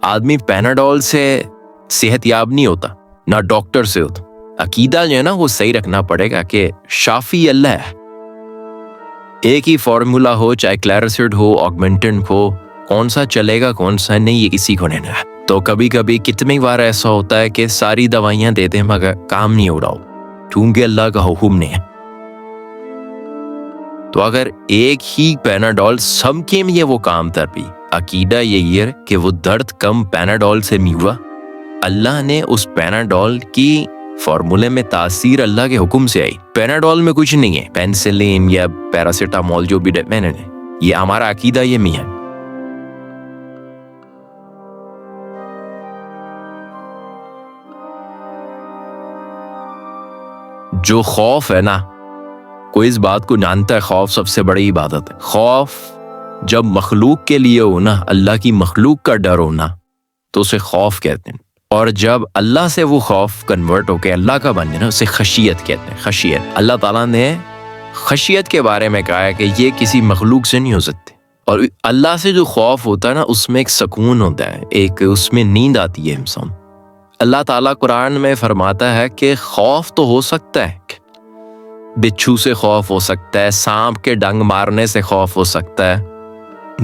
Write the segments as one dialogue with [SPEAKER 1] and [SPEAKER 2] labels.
[SPEAKER 1] آدمی پیناڈول سے صحت یاب نہیں ہوتا، نہ ڈاکٹر سے ہوتا۔ عقیدہ جو ہے نا وہ صحیح رکھنا پڑے گا کہ شافی اللہ ہے۔ ایک ہی فارمولا ہو، چاہے کلیرسڈ ہو، آگمنٹنٹ ہو، کون سا چلے گا کون سا نہیں یہ کسی کو نہیں ہے۔ تو کبھی کبھی کتنی بار ایسا ہوتا ہے کہ ساری دوائیاں دیتے ہیں مگر کام نہیں ہو رہا ہو، کیونکہ اللہ کا حکم نہیں ہے۔ تو اگر ایک ہی پیناڈول سب کے لیے وہ کام کر بھی، عقیدہ یہی ہے کہ وہ درد کم پیناڈول سے نہیں ہوا، اللہ نے اس پیناڈول کی فارمولے میں تاثیر اللہ کے حکم سے آئی۔ پیناڈول میں کچھ نہیں ہے، پینسلین یا پیراسیٹامول جو بھی میں نے، یہ ہمارا عقیدہ یہ نہیں ہے۔ جو خوف ہے نا، کوئی اس بات کو جانتا ہے، خوف سب سے بڑی عبادت ہے۔ خوف جب مخلوق کے لیے ہونا، اللہ کی مخلوق کا ڈر ہونا، تو اسے خوف کہتے ہیں، اور جب اللہ سے وہ خوف کنورٹ ہو کے اللہ کا بن جانا، اسے خشیت کہتے ہیں۔ خشیت، اللہ تعالیٰ نے خشیت کے بارے میں کہا ہے کہ یہ کسی مخلوق سے نہیں ہو سکتے، اور اللہ سے جو خوف ہوتا ہے نا، اس میں ایک سکون ہوتا ہے، ایک اس میں نیند آتی ہے انسان۔ اللہ تعالیٰ قرآن میں فرماتا ہے کہ خوف تو ہو سکتا ہے، بچھو سے خوف ہو سکتا ہے، سانپ کے ڈنگ مارنے سے خوف ہو سکتا ہے،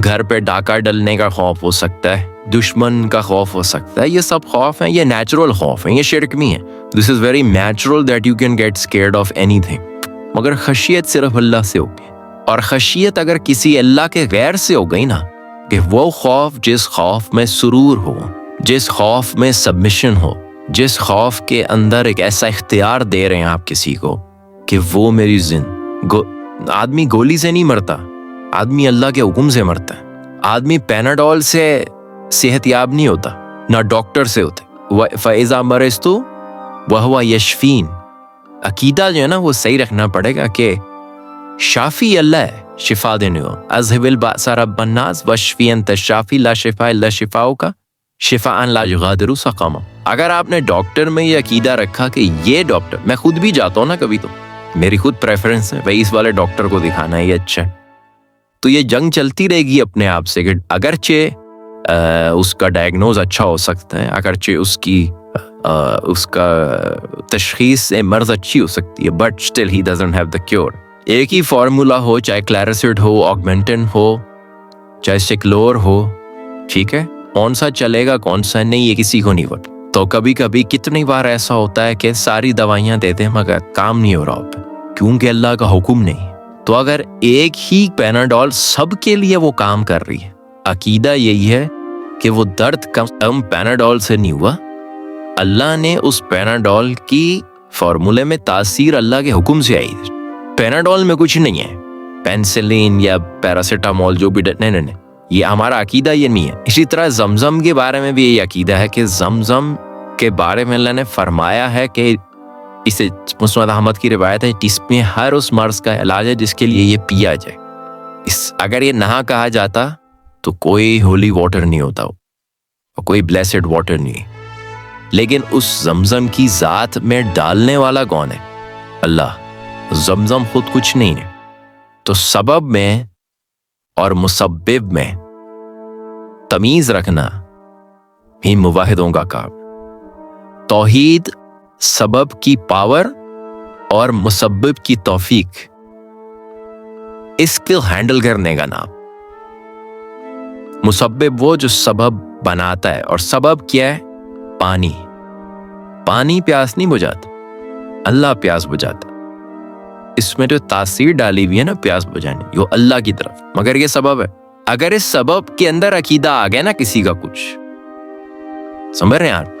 [SPEAKER 1] گھر پہ ڈاکہ ڈلنے کا خوف ہو سکتا ہے، دشمن کا خوف ہو سکتا ہے۔ یہ سب خوف ہیں، یہ نیچرل خوف ہیں، یہ شرک نہیں ہے۔ This is very natural that you can get scared of اینی تھنگ، مگر خشیت صرف اللہ سے ہوگی، اور خشیت اگر کسی اللہ کے غیر سے ہو گئی نا، کہ وہ خوف جس خوف میں سرور ہو، جس خوف میں سبمیشن ہو، جس خوف کے اندر ایک ایسا اختیار دے رہے ہیں آپ کسی کو کہ وہ میری آدمی گولی سے نہیں مرتا، آدمی اللہ کے حکم سے مرتا ہے۔ آدمی پیناڈول سے صحت یاب نہیں ہوتا، نہ ڈاکٹر سے ہوتے۔ فَإِذَا مَرِضْتُ وَهُوَ يَشْفِينِ، عقیدہ جو ہے نا وہ صحیح رکھنا پڑے گا کہ شافی اللہ ہے، شفا دینے ہو۔ اذهب البأس رب الناس واشفی انت الشافی لا شفاء الا شفاؤک شفاء لا یغادر سقما۔ اگر آپ نے ڈاکٹر میں یہ عقیدہ رکھا کہ یہ ڈاکٹر، میں خود بھی جاتا ہوں نا کبھی، تو میری خود پریفرنس ہے بھائی اس والے ڈاکٹر کو دکھانا ہے، یہ اچھا ہے، تو یہ جنگ چلتی رہے گی اپنے آپ سے کہ اگرچہ اس کا ڈائگنوز اچھا ہو سکتا ہے، اگرچہ اس کا تشخیص سے مرض اچھی ہو سکتی ہے، but still he doesn't have the cure. ایک ہی فارمولا ہو، چاہے کلیرسڈ ہو، آگمنٹن ہو، چاہے سیکلور ہو، ٹھیک ہے، کون سا چلے گا کون سا نہیں یہ کسی کو نہیں پتا۔ تو کبھی کبھی کتنی بار ایسا ہوتا ہے کہ ساری دوائیاں دیتے ہیں مگر کام نہیں ہو رہا ہوتا، کیونکہ اللہ کا حکم نہیں۔ تو اگر ایک ہی پیناڈول سب کے لیے وہ کام کر رہی ہے، عقیدہ یہی ہے کہ وہ درد کم پیناڈول سے نہیں ہوا، اللہ نے اس پیناڈول کی فارمولے میں تاثیر اللہ کے حکم سے آئی۔ پیناڈول میں کچھ نہیں ہے، پینسلین یا پیراسیٹامول جو بھی نہیں، یہ ہمارا عقیدہ یہ نہیں ہے۔ اسی طرح زمزم کے بارے میں بھی یہ عقیدہ ہے کہ زمزم کے بارے میں اللہ نے فرمایا ہے کہ اسے مسند احمد کی روایت ہے، اس میں ہر اس مرض کا علاج ہے جس کے لیے یہ پیا جائے۔ اگر یہ نہ کہا جاتا تو کوئی ہولی واٹر نہیں ہوتا اور کوئی بلیسڈ واٹر نہیں، لیکن اس زمزم کی ذات میں ڈالنے والا کون ہے؟ اللہ۔ زمزم خود کچھ نہیں ہے، تو سبب میں اور مسبب میں تمیز رکھنا ہی موحدوں کا کام۔ توحید سبب کی پاور اور مسبب کی توفیق، اس کو ہینڈل کرنے کا نام۔ مسبب وہ جو سبب بناتا ہے، اور سبب کیا ہے؟ پانی۔ پانی پیاس نہیں بجھاتا، اللہ پیاس بجھاتا۔ اس میں جو تاثیر ڈالی ہوئی ہے نا پیاس بجھانے، یہ اللہ کی طرف، مگر یہ سبب ہے۔ اگر اس سبب کے اندر عقیدہ آ گیا نا کسی کا کچھ، سمجھ رہے ہیں آپ،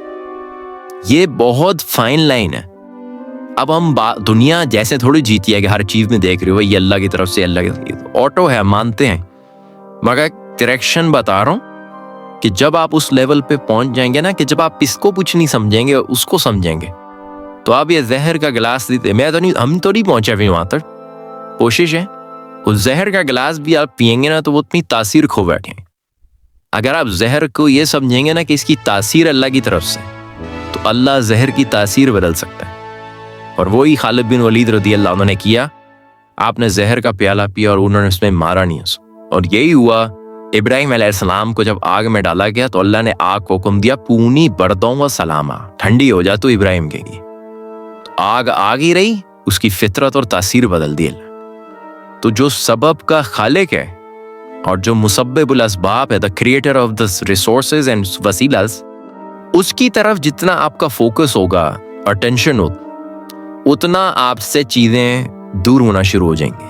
[SPEAKER 1] یہ بہت فائن لائن ہے۔ اب ہم دنیا جیسے تھوڑی جیتی ہے کہ ہر چیز میں دیکھ رہے ہو یہ اللہ کی طرف سے، اللہ کی طرف سے، آٹو ہے، مانتے ہیں، مگر کریکشن بتا رہا ہوں کہ جب آپ اس لیول پہ پہنچ جائیں گے نا کہ جب آپ اس کو کچھ نہیں سمجھیں گے اس کو سمجھیں گے، تو آپ یہ زہر کا گلاس دیتے، ہم تو نہیں پہنچے بھی وہاں تک، کوشش ہے اس زہر کا گلاس بھی آپ پئیں گے نا تو وہ اتنی تاثیر کھو بیٹھیں گے۔ اگر آپ زہر کو یہ سمجھیں گے نا کہ اس کی تاثیر اللہ کی طرف سے، تو اللہ زہر کی تاثیر بدل سکتا ہے، اور وہی خالد بن ولید رضی اللہ عنہ نے کیا۔ آپ نے زہر کا پیالہ پیا اور انہوں نے اس میں مارا نہیں اس، اور یہی ہوا ابراہیم علیہ السلام کو جب آگ میں ڈالا گیا تو اللہ نے آگ کو حکم دیا پونی بردوں و سلامہ، ٹھنڈی ہو جا تو ابراہیم کے گی. آگ آگ ہی رہی، اس کی فطرت اور تاثیر بدل دی اللہ. تو جو سبب کا خالق ہے اور جو مسبب الاسباب ہے، the creator of the resources and وسیلز، اس کی طرف جتنا آپ کا فوکس ہوگا، اٹینشن ہو، اتنا آپ سے چیزیں دور ہونا شروع ہو جائیں گی.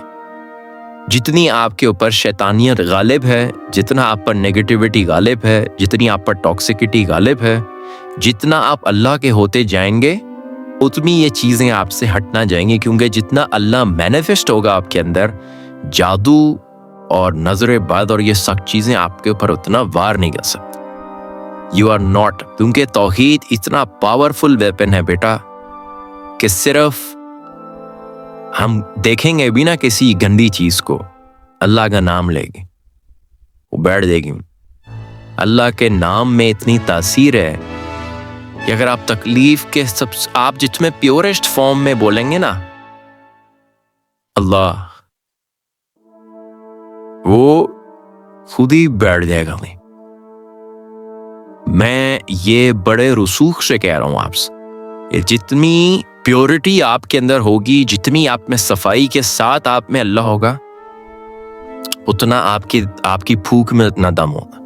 [SPEAKER 1] جتنی آپ کے اوپر شیطانیت غالب ہے، جتنا آپ پر نیگیٹیوٹی غالب ہے، جتنی آپ پر ٹاکسکٹی غالب ہے، جتنا آپ اللہ کے ہوتے جائیں گے اتنی یہ چیزیں آپ سے ہٹنا جائیں گی. کیونکہ جتنا اللہ مینیفسٹ ہوگا آپ کے اندر، جادو اور نظر بد اور یہ سخت چیزیں آپ کے اوپر اتنا وار نہیں کر سکتی. یو آر ناٹ، کیونکہ توحید اتنا پاورفل ویپن ہے بیٹا کہ صرف ہم دیکھیں گے بھی نہ کسی گندی چیز کو، اللہ کا نام لے گی وہ بیٹھ جائے گی. اللہ کے نام میں اتنی تاثیر ہے کہ اگر آپ تکلیف کے آپ جس میں پیورسٹ فارم میں بولیں گے نا اللہ، وہ خود ہی بیٹھ جائے گا. میں یہ بڑے رسوخ سے کہہ رہا ہوں آپ سے، جتنی پیورٹی آپ کے اندر ہوگی، جتنی آپ میں صفائی کے ساتھ آپ میں اللہ ہوگا، اتنا آپ کی پھوک میں اتنا دم ہوگا.